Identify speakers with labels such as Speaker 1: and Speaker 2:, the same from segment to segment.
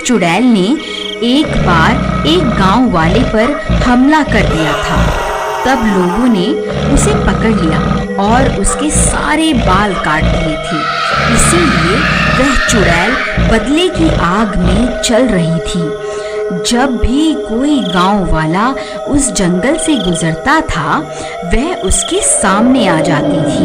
Speaker 1: चुड़ैल ने एक बार एक गांव वाले पर हमला कर दिया था। तब लोगों ने उसे पकड़ लिया और उसके सारे बाल काट दिए थे। इसीलिए वह चुड़ैल बदले की आग में चल रही थी। जब भी कोई गांव वाला उस जंगल से गुजरता था, वह उसके सामने आ जाती थी।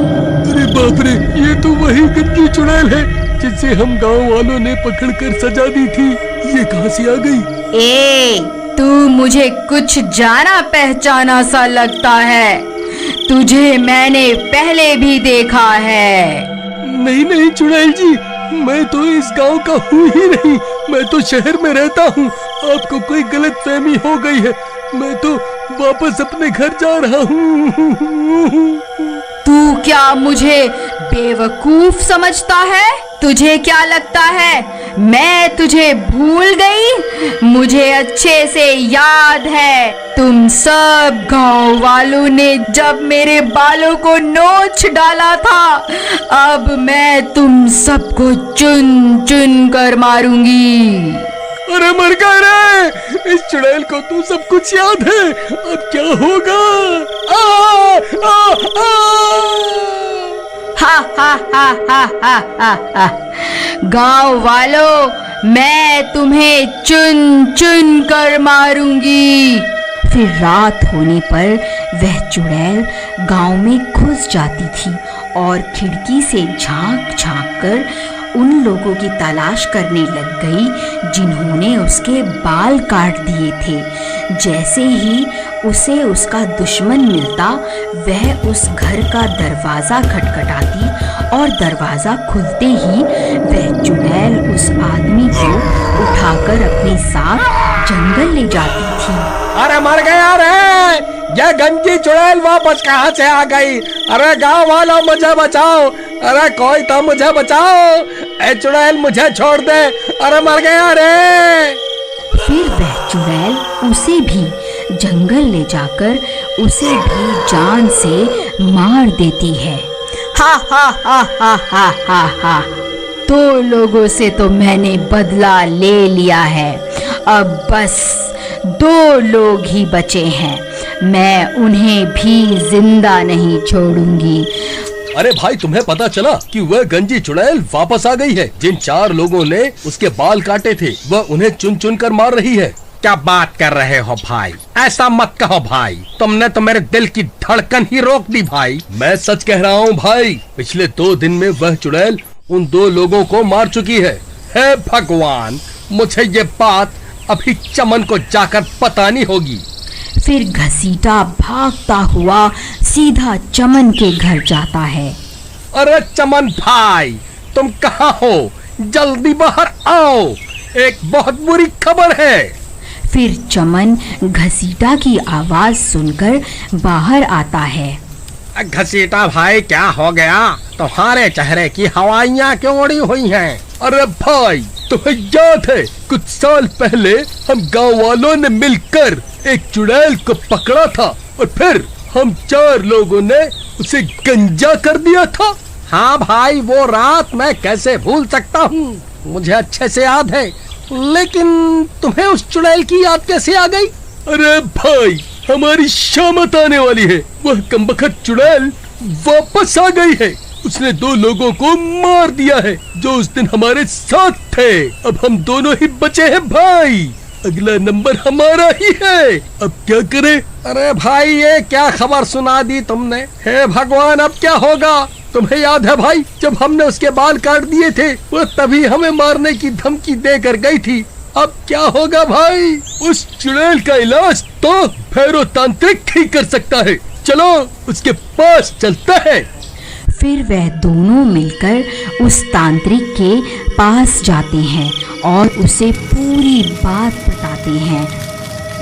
Speaker 2: अरे बाप रे, ये तो वही गंदी चुड़ैल है जिसे हम गांव वालों ने पकड़कर सजा दी थी। ये कहां से आ गई?
Speaker 1: ए, तू मुझे कुछ जाना पहचाना सा लगता है। तुझे मैंने पहले भी देखा है।
Speaker 2: नहीं नहीं चुड़ैल जी, मैं तो इस गांव का हूँ ही नहीं। मैं तो शहर में रहता हूँ। आपको कोई गलतफहमी हो गई है। मैं तो वापस अपने घर जा रहा हूँ।
Speaker 1: तू क्या मुझे बेवकूफ समझता है? तुझे क्या लगता है मैं तुझे भूल गई? मुझे अच्छे से याद है, तुम सब गांव वालों ने जब मेरे बालों को नोच डाला था। अब मैं तुम सबको चुन चुन कर मारूंगी।
Speaker 2: अरे मर गए रे! इस चुड़ैल को तो सब कुछ याद है। अब क्या होगा? आ, आ, आ!
Speaker 1: हा हा हा हा हा हा हा। गांव वालों, मैं तुम्हें चुन चुन कर मारूंगी। फिर रात होने पर वह चुड़ैल गांव में घुस जाती थी और खिड़की से झांक झांक कर उन लोगों की तलाश करने लग गई जिन्होंने उसके बाल काट दिए थे। जैसे ही उसे उसका दुश्मन मिलता, वह उस घर का दरवाजा खटखटाती और दरवाजा खुलते ही वह चुड़ैल उस आदमी को उठाकर अपने साथ जंगल ले जाती थी।
Speaker 2: अरे मर गया रे! ये गंदी चुड़ैल वापस कहाँ से आ गई? अरे गांव वालों, मुझे बचाओ! अरे कोई तो मुझे बचाओ! ए चुड़ैल, मुझे छोड़ दे! अरे मर गया रे!
Speaker 1: फिर वह चुड़ैल उसे भी जंगल ले जाकर उसे भी जान से मार देती है। हा हा हा हा हा हा हा। दो लोगों से तो मैंने बदला ले लिया है। अब बस दो लोग ही बचे हैं। मैं उन्हें भी जिंदा नहीं छोड़ूंगी।
Speaker 2: अरे भाई, तुम्हें पता चला कि वह गंजी चुड़ैल वापस आ गई है? जिन 4 लोगों ने उसके बाल काटे थे, वह उन्हें चुन चुन कर मार रही है।
Speaker 3: क्या बात कर रहे हो भाई? ऐसा मत कहो भाई, तुमने तो मेरे दिल की धड़कन ही रोक दी भाई।
Speaker 2: मैं सच कह रहा हूँ भाई। पिछले 2 दिन में वह चुड़ैल उन 2 लोगों को मार चुकी है।
Speaker 3: हे भगवान, मुझे ये बात अभी चमन को जाकर बतानी होगी।
Speaker 1: फिर घसीटा भागता हुआ सीधा चमन के घर जाता है।
Speaker 3: अरे चमन भाई, तुम कहाँ हो? जल्दी बाहर आओ, एक बहुत बुरी खबर है।
Speaker 1: फिर चमन घसीटा की आवाज सुनकर बाहर आता है।
Speaker 3: घसीटा भाई, क्या हो गया? तुम्हारे चेहरे की हवाइयाँ क्यों उड़ी हुई हैं?
Speaker 2: अरे भाई, तुम्हें याद है कुछ साल पहले हम गांव वालों ने मिलकर एक चुड़ैल को पकड़ा था और फिर हम 4 लोगों ने उसे गंजा कर दिया था?
Speaker 3: हाँ भाई, वो रात मैं कैसे भूल सकता हूँ, मुझे अच्छे से याद है। लेकिन तुम्हें उस चुड़ैल की याद कैसे आ गई?
Speaker 2: अरे भाई, हमारी शामत आने वाली है। वह कमबख्त चुड़ैल वापस आ गई है। उसने 2 लोगों को मार दिया है जो उस दिन हमारे साथ थे। अब हम दोनों ही बचे हैं भाई। अगला नंबर हमारा ही है। अब क्या करें?
Speaker 3: अरे भाई, ये क्या खबर सुना दी तुमने? हे भगवान, अब क्या होगा? तुम्हें याद है भाई, जब हमने उसके बाल काट दिए थे, वो तभी हमें मारने की धमकी देकर गई थी। अब क्या होगा भाई?
Speaker 2: उस चुड़ैल का इलाज तो भैरव तांत्रिक ही कर सकता है। चलो उसके पास चलता है।
Speaker 1: फिर वह दोनों मिलकर उस तांत्रिक के पास जाते हैं और उसे पूरी बात बताते हैं।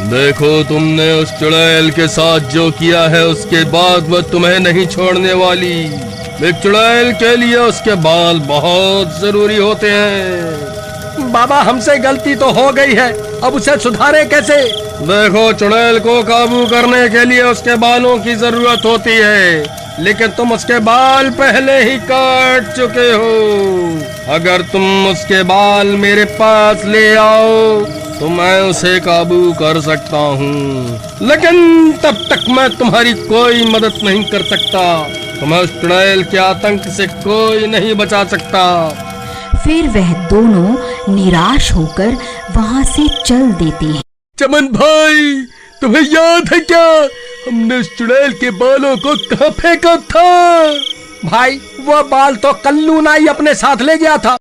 Speaker 2: देखो, तुमने उस चुड़ैल के साथ जो किया है, उसके बाद वह तुम्हें नहीं छोड़ने वाली। एक चुड़ैल के लिए उसके बाल बहुत जरूरी होते हैं।
Speaker 3: बाबा हमसे गलती तो हो गई है, अब उसे सुधारे कैसे? देखो चुड़ैल को काबू करने के लिए उसके बालों की जरूरत होती है, लेकिन तुम उसके बाल पहले ही काट चुके हो। अगर तुम उसके बाल मेरे पास ले आओ तो मैं उसे काबू कर सकता हूँ, लेकिन तब तक मैं तुम्हारी कोई मदद नहीं कर सकता। तुम्हें उस चुड़ैल के आतंक से कोई नहीं बचा सकता।
Speaker 1: फिर वह दोनों निराश होकर वहां से चल देते हैं।
Speaker 2: चमन भाई, तुम्हें याद है क्या, हमने उस चुड़ैल के बालों को कहाँ फेंका था?
Speaker 3: भाई वो बाल तो कल्लू नाई अपने साथ ले गया था।